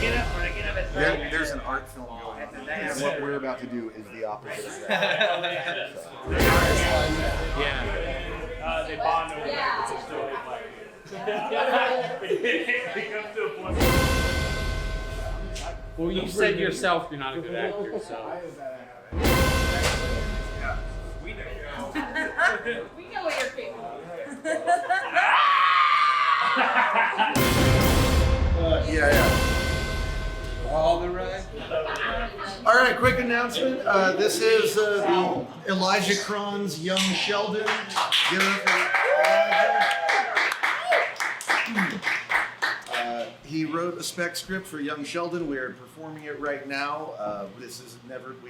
There's an art film going on, and what we're about to do is the opposite of that. Yeah. They bond over there. It's a story like. It comes to a point. Well, you said yourself you're not a good actor, so. We know what you're capable of. All right, quick announcement. This is the Elijah Craan's Young Sheldon. Give it up for Elijah. He wrote a spec script for Young Sheldon. We're performing it right now. We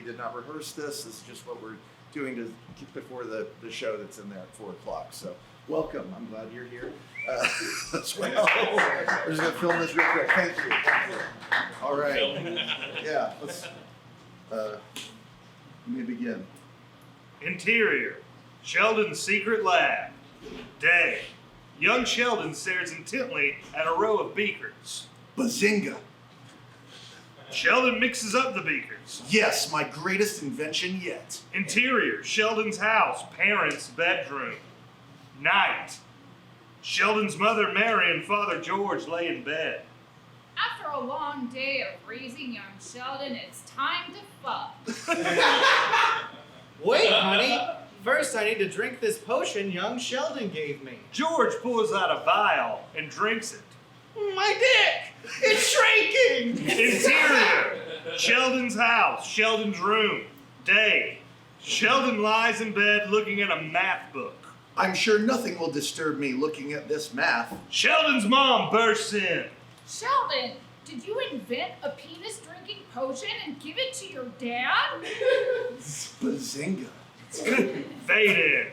did not rehearse this. This is just what we're doing to keep before the show that's in there at 4 o'clock. So welcome. I'm glad you're here as well. We're just going to film this real quick. Thank you. All right. Yeah, let's let me begin. Interior, Sheldon's secret lab. Day, young Sheldon stares intently at a row of beakers. Bazinga. Sheldon mixes up the beakers. Yes, my greatest invention yet. Interior, Sheldon's house, parents' bedroom. Night, Sheldon's mother Mary and father George lay in bed. After a long day of raising young Sheldon, it's time to fuck. Wait, honey. First, I need to drink this potion young Sheldon gave me. George pulls out a vial and drinks it. My dick! It's shrinking! Interior, Sheldon's house, Sheldon's room. Day, Sheldon lies in bed looking at a math book. I'm sure nothing will disturb me looking at this math. Sheldon's mom bursts in. Sheldon, did you invent a penis-drinking potion and give it to your dad? Bazinga. Fade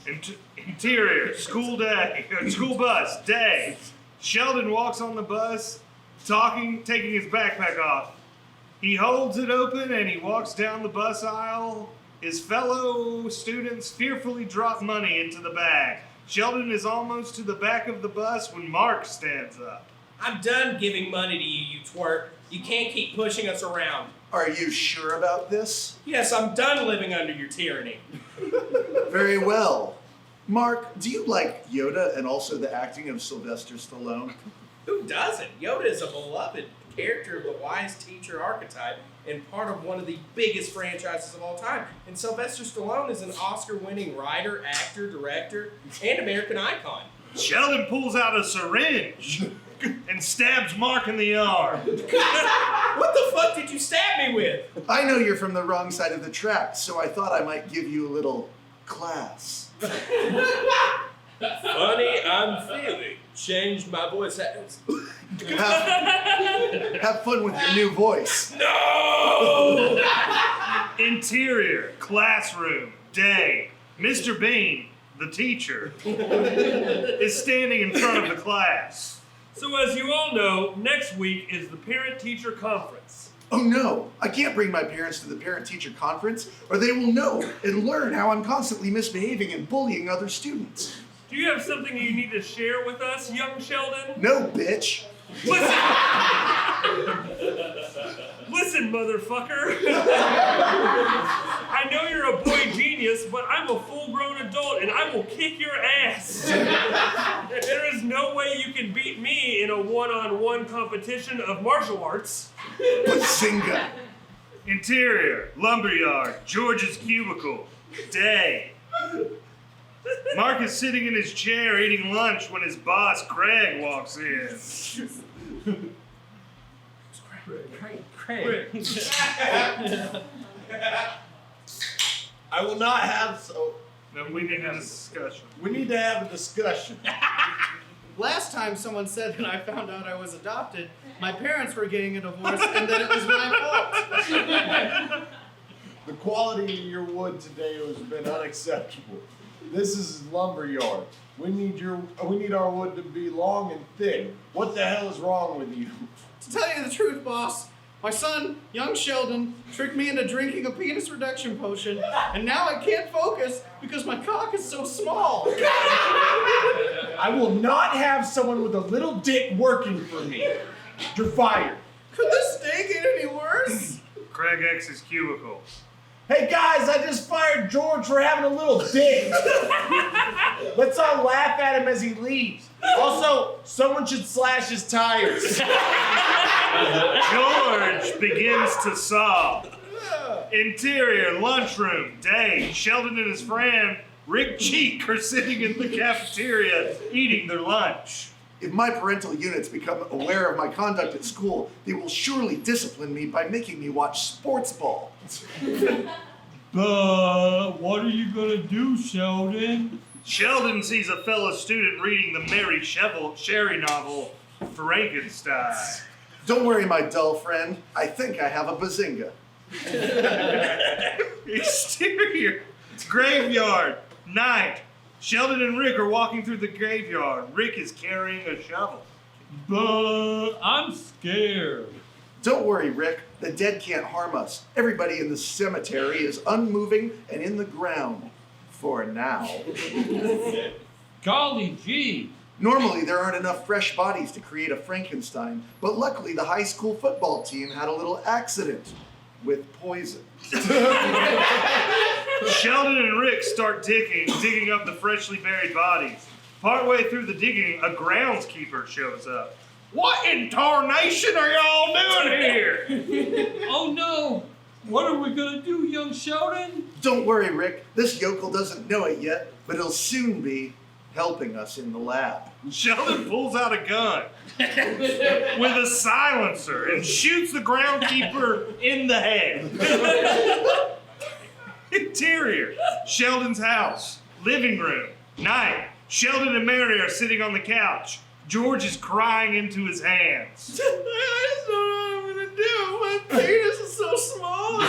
in. Interior, school bus, day. Sheldon walks on the bus, taking his backpack off. He holds it open and he walks down the bus aisle. His fellow students fearfully drop money into the bag. Sheldon is almost to the back of the bus when Mark stands up. I'm done giving money to you, you twerp. You can't keep pushing us around. Are you sure about this? Yes, I'm done living under your tyranny. Very well. Mark, do you like Yoda and also the acting of Sylvester Stallone? Who doesn't? Yoda is a beloved character of the wise teacher archetype and part of one of the biggest franchises of all time. And Sylvester Stallone is an Oscar-winning writer, actor, director, and American icon. Sheldon pulls out a syringe and stabs Mark in the arm. What the fuck did you stab me with? I know you're from the wrong side of the track, so I thought I might give you a little class. Funny, I'm feeling. Changed my voice. Have fun with your new voice. No! Interior, classroom, day. Mr. Bean, the teacher, is standing in front of the class. So as you all know, next week is the parent-teacher conference. Oh no, I can't bring my parents to the parent-teacher conference, or they will know and learn how I'm constantly misbehaving and bullying other students. Do you have something you need to share with us, young Sheldon? No, bitch. Listen, motherfucker. I know you're a boy genius, but I'm a full-grown adult and I will kick your ass. There is no way you can beat me in a one-on-one competition of martial arts. Bazinga. Interior, Lumberyard, George's cubicle, day. Mark is sitting in his chair eating lunch when his boss, Craig, walks in. Craig. I will not have No, we need a discussion. We need to have a discussion. Last time someone said that I found out I was adopted, my parents were getting a divorce and that it was my fault. The quality of your wood today has been unacceptable. This is Lumberyard. We need our wood to be long and thick. What the hell is wrong with you? To tell you the truth, boss, my son, young Sheldon, tricked me into drinking a penis reduction potion, and now I can't focus because my cock is so small. I will not have someone with a little dick working for me. You're fired. Could this day get any worse? Craig X's cubicle. Hey guys, I just fired George for having a little dick. Let's all laugh at him as he leaves. Also, someone should slash his tires. George begins to sob. Interior, lunchroom, day. Sheldon and his friend Rick Cheek are sitting in the cafeteria eating their lunch. If my parental units become aware of my conduct at school, they will surely discipline me by making me watch sports ball. What are you gonna do, Sheldon? Sheldon sees a fellow student reading the Mary Shelley novel, Frankenstein. Don't worry, my dull friend. I think I have a bazinga. Exterior, graveyard, night. Sheldon and Rick are walking through the graveyard. Rick is carrying a shovel. I'm scared. Don't worry, Rick. The dead can't harm us. Everybody in the cemetery is unmoving and in the ground. For now. Golly gee. Normally, there aren't enough fresh bodies to create a Frankenstein, but luckily the high school football team had a little accident with poison. Sheldon and Rick start digging up the freshly buried bodies. Partway through the digging, a groundskeeper shows up. What in tarnation are y'all doing here? Oh no! What are we gonna do, young Sheldon? Don't worry, Rick. This yokel doesn't know it yet, but he'll soon be helping us in the lab. Sheldon pulls out a gun with a silencer and shoots the groundkeeper in the head. Interior, Sheldon's house, living room, night. Sheldon and Mary are sitting on the couch. George is crying into his hands. I just don't know what I'm gonna do. My penis is so small.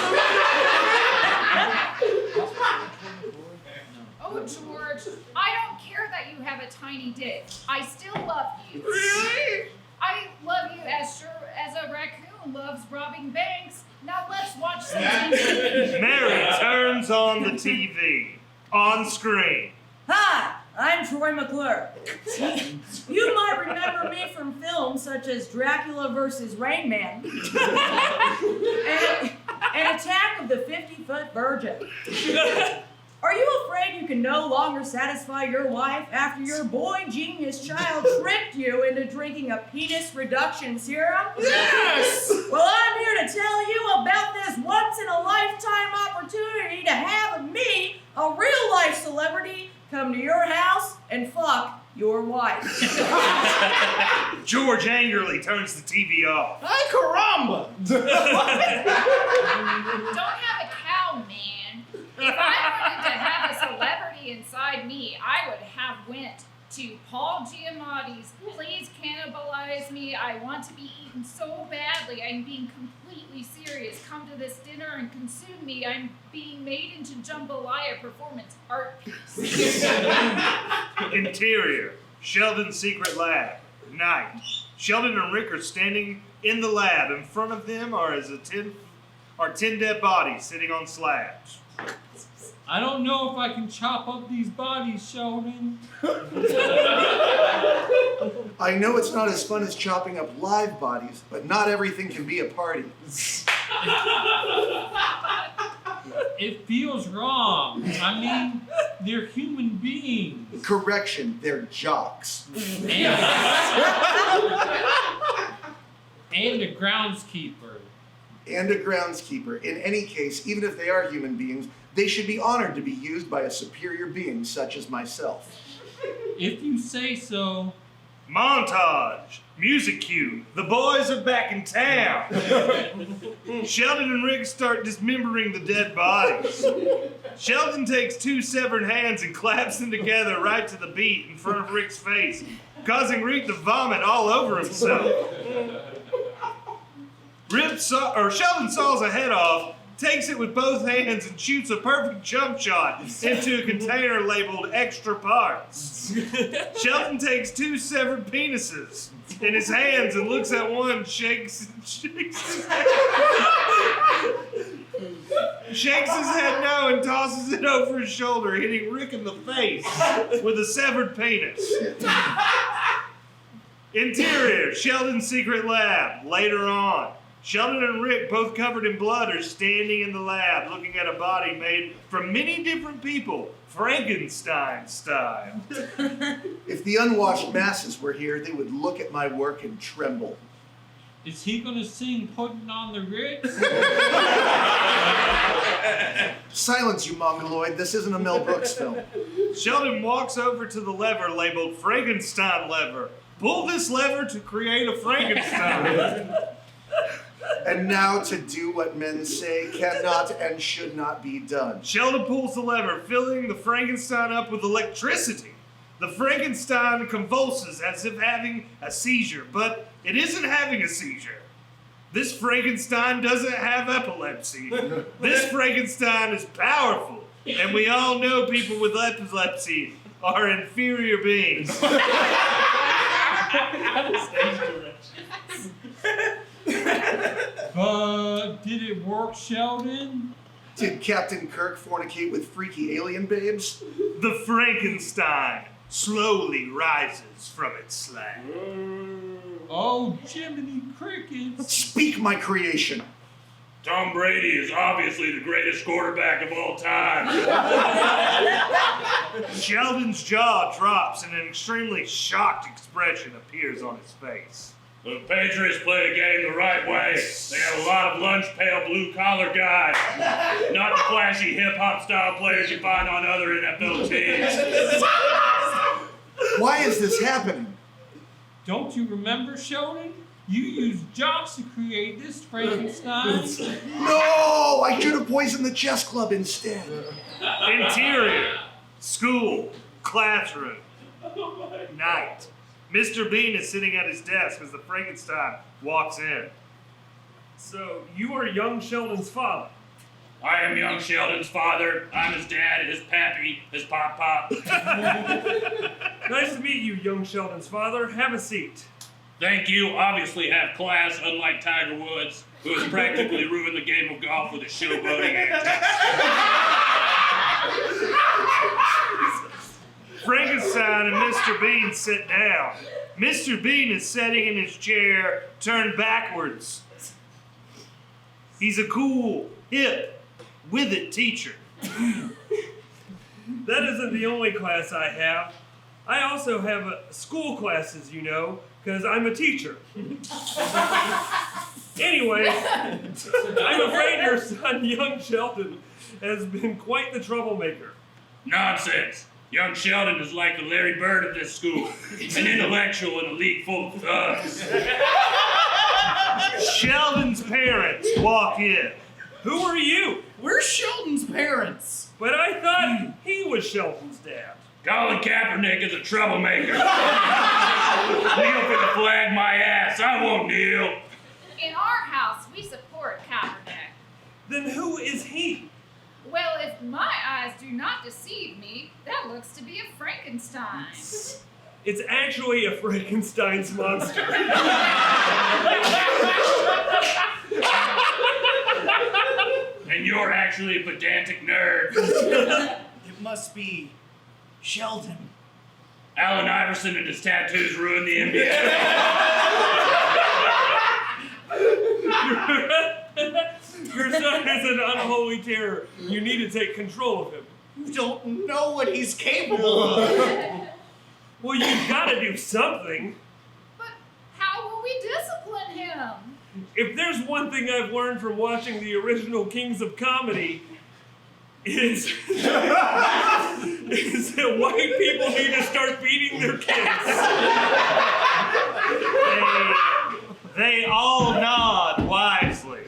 Oh, George, I don't care that you have a tiny dick. I still love you. Really? I love you as sure as a raccoon loves robbing banks. Now let's watch some TV. Mary turns on the TV. On screen. Hi, I'm Troy McClure. You might remember me from films such as Dracula vs. Rain Man and Attack of the 50-Foot Virgin. Are you afraid you can no longer satisfy your wife after your boy genius child tricked you into drinking a penis reduction serum? Yes! Well, I'm here to tell you about this once-in-a-lifetime opportunity to have me, a real-life celebrity, come to your house and fuck your wife. George angrily turns the TV off. Ay, caramba! Don't have a cow, man. If I wanted to have a celebrity inside me, I would have went to Paul Giamatti's Please Cannibalize Me. I want to be eaten so badly. I'm being completely serious. Come to this dinner and consume me. I'm being made into jambalaya performance art piece. Interior, Sheldon's secret lab. Night. Sheldon and Rick are standing in the lab. In front of them are 10 dead bodies sitting on slabs. I don't know if I can chop up these bodies, Sheldon. I know it's not as fun as chopping up live bodies, but not everything can be a party. It feels wrong. I mean, they're human beings. Correction, they're jocks. And a groundskeeper. And a groundskeeper. In any case, even if they are human beings, they should be honored to be used by a superior being such as myself. If you say so. Montage. Music cue. The boys are back in town. Sheldon and Rick start dismembering the dead bodies. Sheldon takes 2 severed hands and claps them together right to the beat in front of Rick's face, causing Rick to vomit all over himself. Sheldon saws a head off, takes it with both hands and shoots a perfect jump shot into a container labeled extra parts. Sheldon takes 2 severed penises in his hands and looks at one, shakes his head no and tosses it over his shoulder, hitting Rick in the face with a severed penis. Interior, Sheldon's secret lab. Later on, Sheldon and Rick, both covered in blood, are standing in the lab looking at a body made from many different people, Frankenstein style. If the unwashed masses were here, they would look at my work and tremble. Is he gonna sing Putting on the Ritz? Silence, you mongoloid. This isn't a Mel Brooks film. Sheldon walks over to the lever labeled Frankenstein lever. Pull this lever to create a Frankenstein. And now to do what men say cannot and should not be done. Sheldon pulls the lever, filling the Frankenstein up with electricity. The Frankenstein convulses as if having a seizure, but it isn't having a seizure. This Frankenstein doesn't have epilepsy. This Frankenstein is powerful, and we all know people with epilepsy are inferior beings. But did it work, Sheldon? Did Captain Kirk fornicate with freaky alien babes? The Frankenstein slowly rises from its slab. Oh, Jiminy Crickets. Speak, my creation. Tom Brady is obviously the greatest quarterback of all time. Sheldon's jaw drops and an extremely shocked expression appears on his face. The Patriots play the game the right way. They have a lot of lunch pail blue collar guys, not the flashy hip hop style players you find on other NFL teams. Why is this happening? Don't you remember, Sheldon? You used jocks to create this Frankenstein. No! I should have poisoned the chess club instead. Interior, school, classroom, night. Mr. Bean is sitting at his desk as the Frankenstein walks in. So, you are young Sheldon's father? I am young Sheldon's father. I'm his dad, his pappy, his pop-pop. Nice to meet you, young Sheldon's father. Have a seat. Thank you. Obviously have class, unlike Tiger Woods, who has practically ruined the game of golf with his showboating antics. Frankenstein and Mr. Bean sit down. Mr. Bean is sitting in his chair, turned backwards. He's a cool, hip, with it teacher. That isn't the only class I have. I also have school classes, you know, because I'm a teacher. Anyway, I'm afraid your son, young Sheldon, has been quite the troublemaker. Nonsense. Young Sheldon is like the Larry Bird of this school, an intellectual in a league full of thugs. Sheldon's parents walk in. Who are you? We're Sheldon's parents. But I thought he was Sheldon's dad. Colin Kaepernick is a troublemaker. Kneel for the flag, my ass. I won't kneel. In our house, we support Kaepernick. Then who is he? Well, if my eyes do not deceive me, that looks to be a Frankenstein. It's actually a Frankenstein's monster. And you're actually a pedantic nerd. It must be Sheldon. Allen Iverson and his tattoos ruined the NBA. Your son is an unholy terror. You need to take control of him. You don't know what he's capable of. Well, you've got to do something. But how will we discipline him? If there's one thing I've learned from watching the original Kings of Comedy, it's that white people need to start beating their kids. They all nod wisely.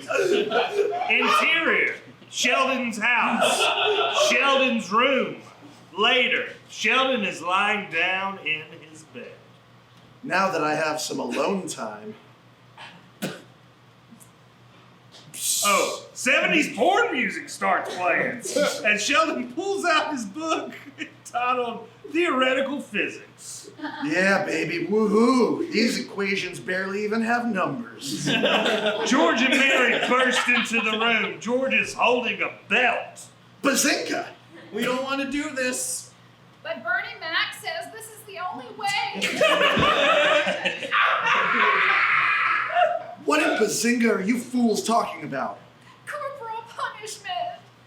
Interior, Sheldon's house, Sheldon's room. Later, Sheldon is lying down in his bed. Now that I have some alone time. Oh, 70s porn music starts playing as Sheldon pulls out his book titled Theoretical Physics. Yeah, baby, woohoo! These equations barely even have numbers. George and Mary burst into the room. George is holding a belt. Bazinga! We don't want to do this. But Bernie Mac says this is the only way. What in Bazinga are you fools talking about? Corporal punishment.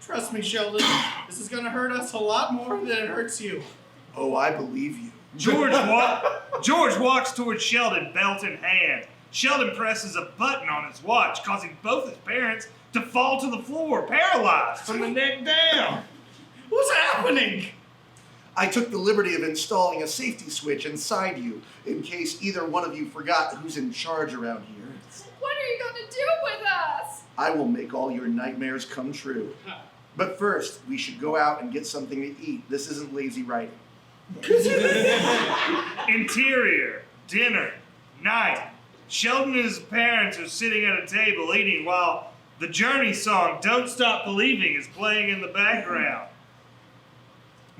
Trust me, Sheldon, this is gonna hurt us a lot more than it hurts you. Oh, I believe you. George walks towards Sheldon, belt in hand. Sheldon presses a button on his watch, causing both his parents to fall to the floor, paralyzed from the neck down. What's happening? I took the liberty of installing a safety switch inside you in case either one of you forgot who's in charge around here. What are you going to do with us? I will make all your nightmares come true. But first, we should go out and get something to eat. This isn't lazy writing. Interior, dinner, night. Sheldon and his parents are sitting at a table eating while the Journey song Don't Stop Believing is playing in the background.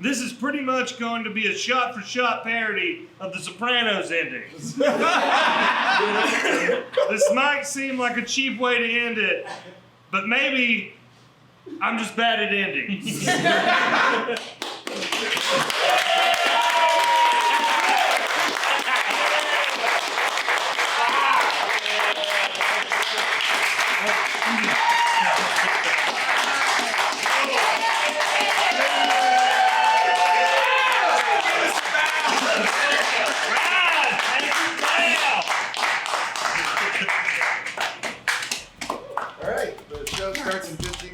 This is pretty much going to be a shot-for-shot parody of The Sopranos ending. This might seem like a cheap way to end it, but maybe I'm just bad at endings. All right, the show starts in 15